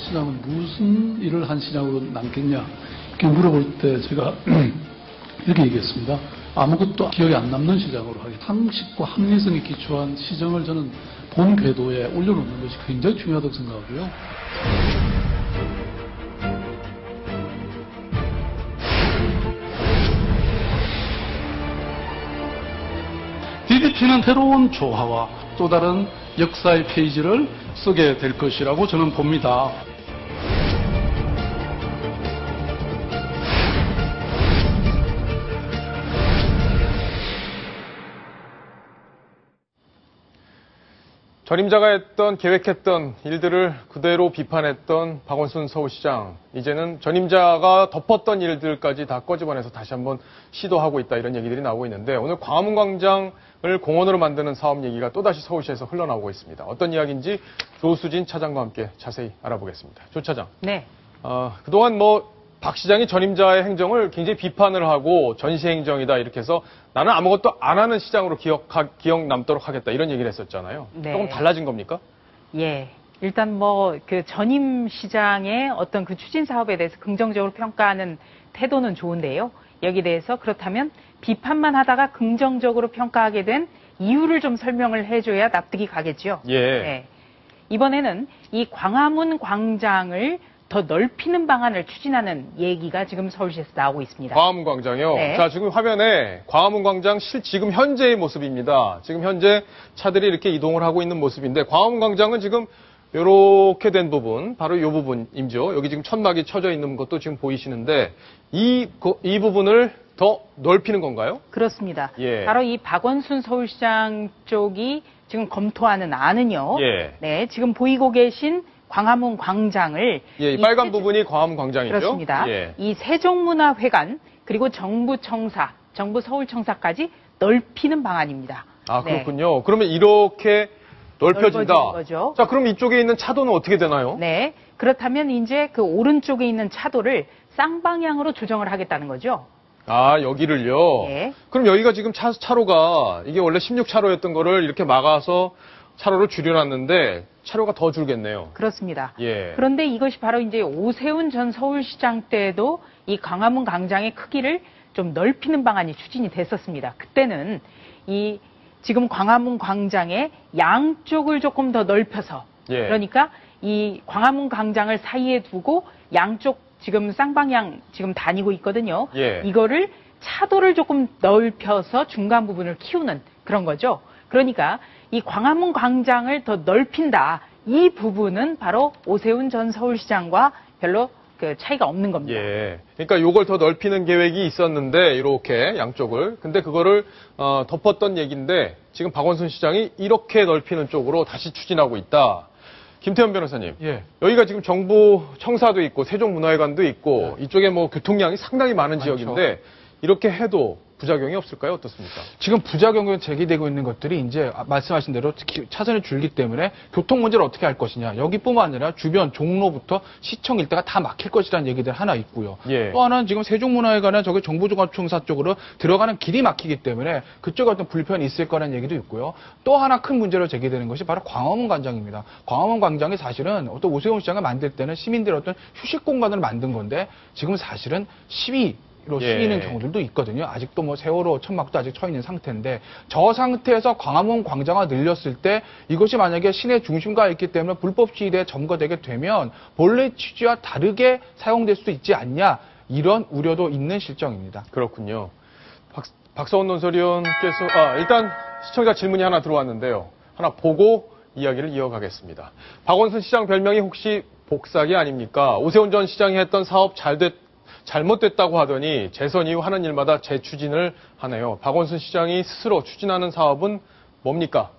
시장은 무슨 일을 한 시장으로 남겠냐 이렇게 물어볼 때 제가 이렇게 얘기했습니다. 아무것도 기억이 안 남는 시장으로 하겠다. 상식과 합리성에 기초한 시정을 저는 본 궤도에 올려놓는 것이 굉장히 중요하다고 생각하고요. DDP는 새로운 조화와 또 다른 역사의 페이지를 쓰게 될 것이라고 저는 봅니다. 전임자가 계획했던 일들을 그대로 비판했던 박원순 서울시장. 이제는 전임자가 덮었던 일들까지 다 꺼집어내서 다시 한번 시도하고 있다, 이런 얘기들이 나오고 있는데, 오늘 광화문 광장을 공원으로 만드는 사업 얘기가 또다시 서울시에서 흘러나오고 있습니다. 어떤 이야기인지 조수진 차장과 함께 자세히 알아보겠습니다. 조 차장. 네. 그동안 박 시장이 전임자의 행정을 굉장히 비판을 하고 전시행정이다 이렇게 해서 나는 아무것도 안 하는 시장으로 기억 남도록 하겠다, 이런 얘기를 했었잖아요. 네. 조금 달라진 겁니까? 예. 일단 그 전임 시장의 어떤 그 추진 사업에 대해서 긍정적으로 평가하는 태도는 좋은데요. 여기 대해서 그렇다면 비판만 하다가 긍정적으로 평가하게 된 이유를 좀 설명을 해줘야 납득이 가겠죠. 예. 네. 이번에는 이 광화문 광장을 더 넓히는 방안을 추진하는 얘기가 지금 서울시에서 나오고 있습니다. 광화문 광장이요? 네. 자, 지금 화면에 광화문 광장 지금 현재의 모습입니다. 지금 현재 차들이 이렇게 이동을 하고 있는 모습인데, 광화문 광장은 지금 이렇게 된 부분, 바로 이 부분이죠. 여기 지금 천막이 쳐져 있는 것도 지금 보이시는데, 이 부분을 더 넓히는 건가요? 그렇습니다. 예. 바로 이 박원순 서울시장 쪽이 지금 검토하는 안은요. 예. 네, 지금 보이고 계신 광화문 광장을 예, 이 빨간 부분이 광화문 광장이죠. 그렇습니다. 예. 이 세종문화회관 그리고 정부 서울청사까지 넓히는 방안입니다. 아, 네. 그렇군요. 그러면 이렇게 넓혀진다. 넓어지는 거죠. 자, 그럼 이쪽에 있는 차도는 어떻게 되나요? 네, 그렇다면 이제 그 오른쪽에 있는 차도를 쌍방향으로 조정을 하겠다는 거죠. 아, 여기를요? 예. 그럼 여기가 지금 차로가 이게 원래 16차로였던 거를 이렇게 막아서 차로를 줄여놨는데 차로가 더 줄겠네요. 그렇습니다. 예. 그런데 이것이 바로 이제 오세훈 전 서울시장 때도 이 광화문 광장의 크기를 좀 넓히는 방안이 추진이 됐었습니다. 그때는 이 지금 광화문 광장의 양쪽을 조금 더 넓혀서 예. 그러니까 이 광화문 광장을 사이에 두고 양쪽 지금 쌍방향 지금 다니고 있거든요. 예. 이거를 차도를 조금 넓혀서 중간 부분을 키우는 그런 거죠. 그러니까 이 광화문 광장을 더 넓힌다. 이 부분은 바로 오세훈 전 서울시장과 별로 그 차이가 없는 겁니다. 예. 그러니까 요걸 더 넓히는 계획이 있었는데, 이렇게 양쪽을. 근데 그거를 덮었던 얘기인데, 지금 박원순 시장이 이렇게 넓히는 쪽으로 다시 추진하고 있다. 김태현 변호사님. 예. 여기가 지금 정부 청사도 있고 세종문화회관도 있고 이쪽에 교통량이 상당히 많은 많죠. 지역인데, 이렇게 해도 부작용이 없을까요? 어떻습니까? 지금 부작용이 제기되고 있는 것들이 이제 말씀하신 대로 차선이 줄기 때문에 교통 문제를 어떻게 할 것이냐. 여기뿐만 아니라 주변 종로부터 시청 일대가 다 막힐 것이라는 얘기들 하나 있고요. 예. 또 하나는 지금 세종문화회관에 저기 정부종합청사 쪽으로 들어가는 길이 막히기 때문에 그쪽에 어떤 불편이 있을 거라는 얘기도 있고요. 또 하나 큰 문제로 제기되는 것이 바로 광화문 광장입니다. 광화문 광장이 사실은 어떤 오세훈 시장을 만들 때는 시민들의 어떤 휴식 공간을 만든 건데 지금 사실은 시위로 쓰이는 경우들도 있거든요. 아직도 세월호 천막도 아직 쳐 있는 상태인데 저 상태에서 광화문 광장을 늘렸을 때 이것이 만약에 시내 중심가에 있기 때문에 불법 시위에 점거되게 되면 본래 취지와 다르게 사용될 수도 있지 않냐, 이런 우려도 있는 실정입니다. 그렇군요. 박서원 논설위원께서 일단 시청자 질문이 하나 들어왔는데요. 하나 보고 이야기를 이어가겠습니다. 박원순 시장 별명이 혹시 복사기 아닙니까? 오세훈 전 시장이 했던 사업 잘못됐다고 하더니 재선 이후 하는 일마다 재추진을 하네요. 박원순 시장이 스스로 추진하는 사업은 뭡니까?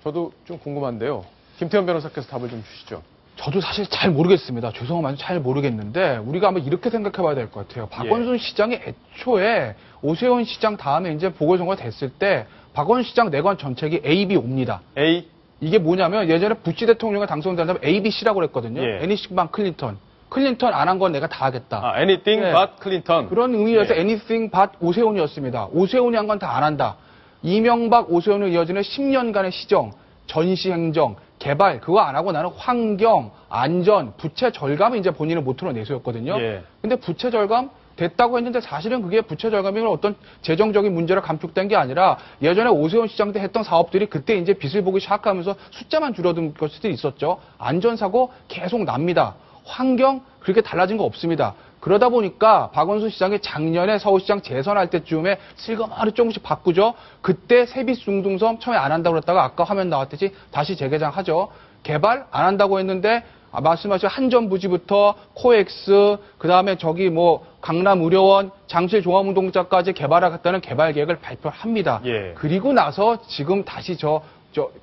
저도 좀 궁금한데요. 김태현 변호사께서 답을 좀 주시죠. 저도 사실 잘 모르겠습니다. 죄송하면 잘 모르겠는데 우리가 한번 이렇게 생각해 봐야 될 것 같아요. 박원순 시장이 애초에 오세훈 시장 다음에 이제 보궐선거가 됐을 때 박원순 시장 내관 정책이 A, B, O입니다. A? 이게 뭐냐면 예전에 부시 대통령이 당선된 다음에 A, B, C라고 그랬거든요. 애니싱 반 클린턴. 클린턴 안 한 건 내가 다 하겠다. anything but 클린턴. 그런 의미에서 anything but 오세훈이었습니다. 오세훈이 한 건 다 안 한다. 이명박, 오세훈을 이어지는 10년간의 시정, 전시행정, 개발 그거 안 하고 나는 환경, 안전, 부채 절감이 이제 본인의 모토로 내세웠거든요. 예. 근데 부채 절감 됐다고 했는데 사실은 그게 부채 절감이 어떤 재정적인 문제로 감축된 게 아니라 예전에 오세훈 시장 때 했던 사업들이 그때 이제 빚을 보기 시작하면서 숫자만 줄어든 것들이 있었죠. 안전사고 계속 납니다. 환경 그렇게 달라진 거 없습니다. 그러다 보니까 박원순 시장이 작년에 서울시장 재선할 때쯤에 슬그머니 조금씩 바꾸죠. 그때 세빛중둥섬 처음에 안 한다고 그랬다가 아까 화면 나왔듯이 다시 재개장하죠. 개발 안 한다고 했는데 말씀하신 한전부지부터 코엑스 그다음에 저기 뭐 강남의료원 장실종합운동장까지 개발하겠다는 개발 계획을 발표합니다. 예. 그리고 나서 지금 다시 저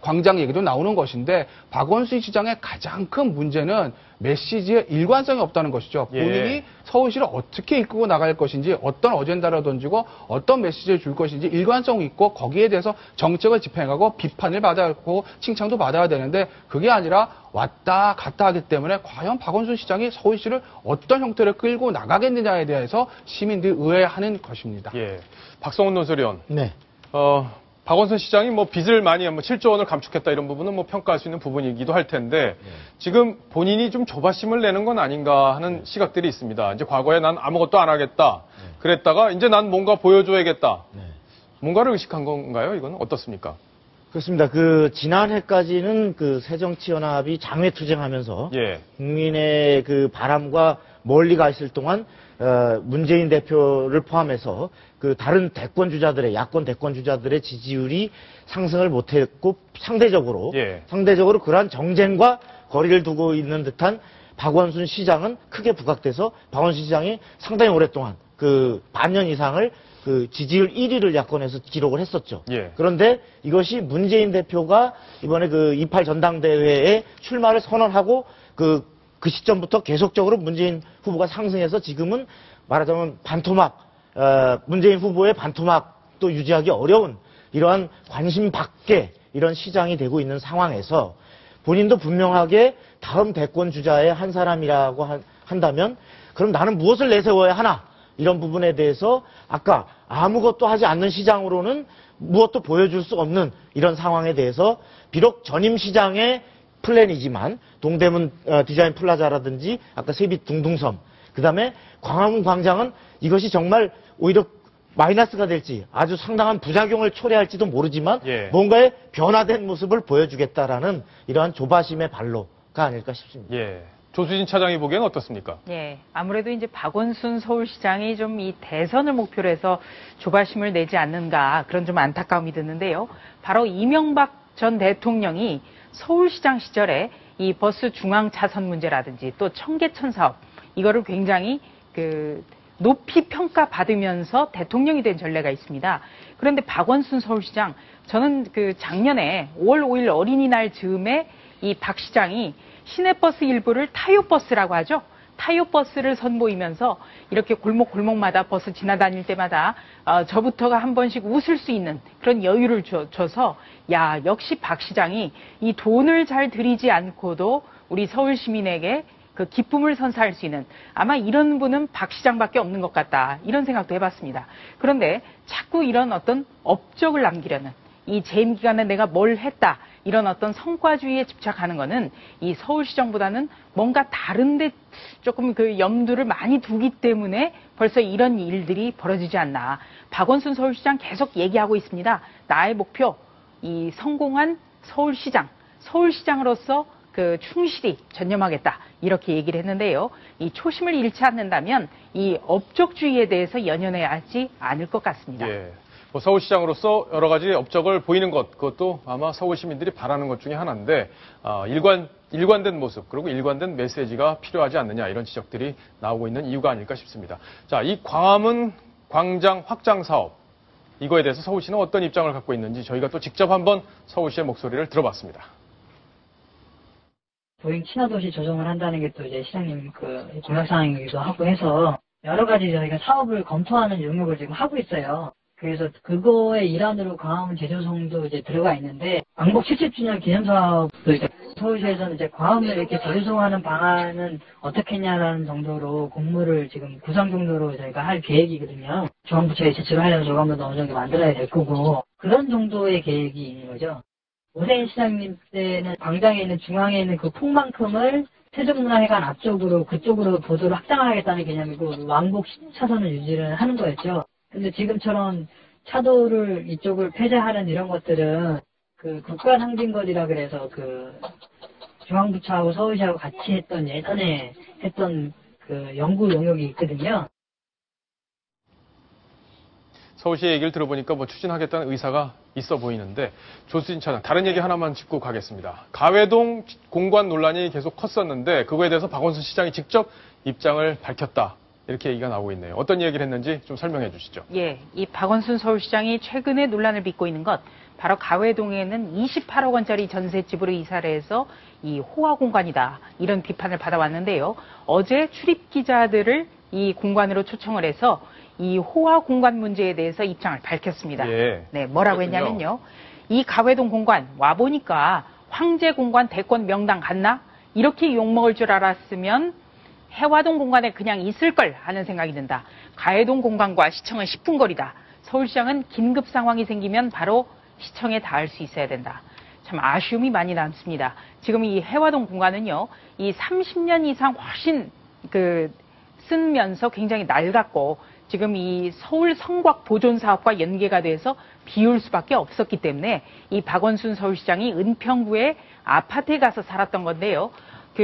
광장 얘기도 나오는 것인데 박원순 시장의 가장 큰 문제는 메시지의 일관성이 없다는 것이죠. 예. 본인이 서울시를 어떻게 이끌고 나갈 것인지 어떤 어젠다를 던지고 어떤 메시지를 줄 것인지 일관성 있고 거기에 대해서 정책을 집행하고 비판을 받아야 하고 칭찬도 받아야 되는데 그게 아니라 왔다 갔다 하기 때문에 과연 박원순 시장이 서울시를 어떤 형태로 끌고 나가겠느냐에 대해서 시민들이 의아해하는 것입니다. 예. 박성훈 논설위원. 네. 박원순 시장이 뭐 빚을 많이 7조 원을 감축했다 이런 부분은 뭐 평가할 수 있는 부분이기도 할 텐데 지금 본인이 좀 조바심을 내는 건 아닌가 하는 시각들이 있습니다. 이제 과거에 난 아무것도 안 하겠다. 그랬다가 이제 난 뭔가 보여줘야겠다. 뭔가를 의식한 건가요? 이건 어떻습니까? 그렇습니다. 지난해까지는 새정치연합이 장외투쟁하면서 예. 국민의 바람과 멀리 가 있을 동안 문재인 대표를 포함해서 다른 야권 대권 주자들의 지지율이 상승을 못했고 상대적으로 그러한 정쟁과 거리를 두고 있는 듯한 박원순 시장은 크게 부각돼서 박원순 시장이 상당히 오랫동안 반년 이상을 지지율 1위를 야권에서 기록을 했었죠. 예. 그런데 이것이 문재인 대표가 이번에 28 전당대회에 출마를 선언하고 그 시점부터 계속적으로 문재인 후보가 상승해서 지금은 말하자면 문재인 후보의 반토막도 유지하기 어려운 이러한 관심 밖의 이런 시장이 되고 있는 상황에서 본인도 분명하게 다음 대권 주자의 한 사람이라고 한다면 그럼 나는 무엇을 내세워야 하나 이런 부분에 대해서 아까 아무것도 하지 않는 시장으로는 무엇도 보여줄 수 없는 이런 상황에 대해서 비록 전임 시장의 플랜이지만 동대문 디자인 플라자라든지 아까 세빛 둥둥섬 그다음에 광화문 광장은 이것이 정말 오히려 마이너스가 될지 아주 상당한 부작용을 초래할지도 모르지만 뭔가의 변화된 모습을 보여주겠다라는 이러한 조바심의 발로가 아닐까 싶습니다. 예. 조수진 차장이 보기에는 어떻습니까? 예, 아무래도 이제 박원순 서울시장이 좀 이 대선을 목표로 해서 조바심을 내지 않는가 그런 좀 안타까움이 드는데요. 바로 이명박 전 대통령이 서울시장 시절에 이 버스 중앙 차선 문제라든지 또 청계천 사업 이거를 굉장히 높이 평가받으면서 대통령이 된 전례가 있습니다. 그런데 박원순 서울시장 저는 작년에 5월 5일 어린이날 즈음에 이 박 시장이 시내버스 일부를 타요버스라고 하죠. 타요버스를 선보이면서 이렇게 골목마다 버스 지나다닐 때마다 저부터가 한 번씩 웃을 수 있는 그런 여유를 줘서 야 역시 박 시장이 이 돈을 잘 들이지 않고도 우리 서울 시민에게 기쁨을 선사할 수 있는 아마 이런 분은 박 시장밖에 없는 것 같다 이런 생각도 해봤습니다. 그런데 자꾸 이런 어떤 업적을 남기려는 이 재임 기간에 내가 뭘 했다 이런 어떤 성과주의에 집착하는 거는 이 서울시정보다는 뭔가 다른데 조금 염두를 많이 두기 때문에 벌써 이런 일들이 벌어지지 않나. 박원순 서울시장 계속 얘기하고 있습니다. 나의 목표 이 성공한 서울시장으로서 충실히 전념하겠다 이렇게 얘기를 했는데요. 이 초심을 잃지 않는다면 이 업적주의에 대해서 연연해야 하지 않을 것 같습니다. 예. 서울시장으로서 여러 가지 업적을 보이는 것, 그것도 아마 서울 시민들이 바라는 것 중에 하나인데, 일관된 모습, 그리고 일관된 메시지가 필요하지 않느냐, 이런 지적들이 나오고 있는 이유가 아닐까 싶습니다. 자, 이 광화문 광장 확장 사업, 이거에 대해서 서울시는 어떤 입장을 갖고 있는지 저희가 또 직접 한번 서울시의 목소리를 들어봤습니다. 도행 친화도시 조정을 한다는 게 또 이제 시장님 공약사항이기도 하고 해서 여러 가지 저희가 사업을 검토하는 용역을 지금 하고 있어요. 그래서 그거의 일환으로 광화문 재조성도 이제 들어가 있는데 광복 70주년 기념사업도 이제 서울시에서는 이제 광화문을 이렇게 재조성하는 방안은 어떻겠냐라는 정도로 공모를 지금 구상 정도로 저희가 할 계획이거든요. 중앙부처에 제출을 하려면 저거 한번 어느 정도 만들어야 될 거고 그런 정도의 계획이 있는 거죠. 오세인 시장님 때는 광장에 있는 중앙에 있는 그 폭만큼을 세종문화회관 앞쪽으로 그쪽으로 보도를 확장하겠다는 개념이고 왕복 10차선을 유지를 하는 거였죠. 근데 지금처럼 차도를 이쪽을 폐쇄하는 이런 것들은 그 국가상징거리라 그래서 그 중앙부처하고 서울시하고 같이 했던 예전에 했던 그 연구 용역이 있거든요. 서울시의 얘기를 들어보니까 뭐 추진하겠다는 의사가 있어 보이는데 조수진 차장 다른 얘기 하나만 짚고 가겠습니다. 가회동 공관 논란이 계속 컸었는데 그거에 대해서 박원순 시장이 직접 입장을 밝혔다. 이렇게 얘기가 나오고 있네요. 어떤 얘기를 했는지 좀 설명해 주시죠. 예, 이 박원순 서울시장이 최근에 논란을 빚고 있는 것 바로 가회동에는 28억 원짜리 전셋집으로 이사를 해서 이 호화 공간이다. 이런 비판을 받아왔는데요. 어제 출입 기자들을 이 공간으로 초청을 해서 이 호화 공간 문제에 대해서 입장을 밝혔습니다. 예. 네, 뭐라고 그렇군요. 했냐면요. 이 가회동 공간 와보니까 황제 공간 대권 명당 같나? 이렇게 욕먹을 줄 알았으면 해화동 공간에 그냥 있을 걸 하는 생각이 든다. 가회동 공간과 시청은 10분 거리다. 서울시장은 긴급 상황이 생기면 바로 시청에 닿을 수 있어야 된다. 참 아쉬움이 많이 남습니다. 지금 이 해화동 공간은요, 이 30년 이상 훨씬 쓰면서 굉장히 낡았고 지금 이 서울 성곽 보존 사업과 연계가 돼서 비울 수밖에 없었기 때문에 이 박원순 서울시장이 은평구의 아파트에 가서 살았던 건데요.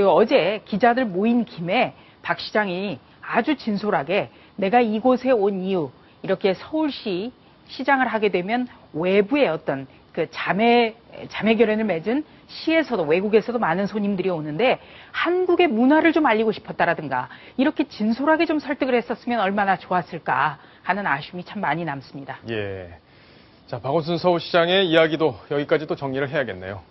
어제 기자들 모인 김에 박 시장이 아주 진솔하게 내가 이곳에 온 이유, 이렇게 서울시 시장을 하게 되면 외부의 어떤 자매 결연을 맺은 시에서도 외국에서도 많은 손님들이 오는데 한국의 문화를 좀 알리고 싶었다라든가 이렇게 진솔하게 좀 설득을 했었으면 얼마나 좋았을까 하는 아쉬움이 참 많이 남습니다. 예. 자, 박원순 서울시장의 이야기도 여기까지 또 정리를 해야겠네요.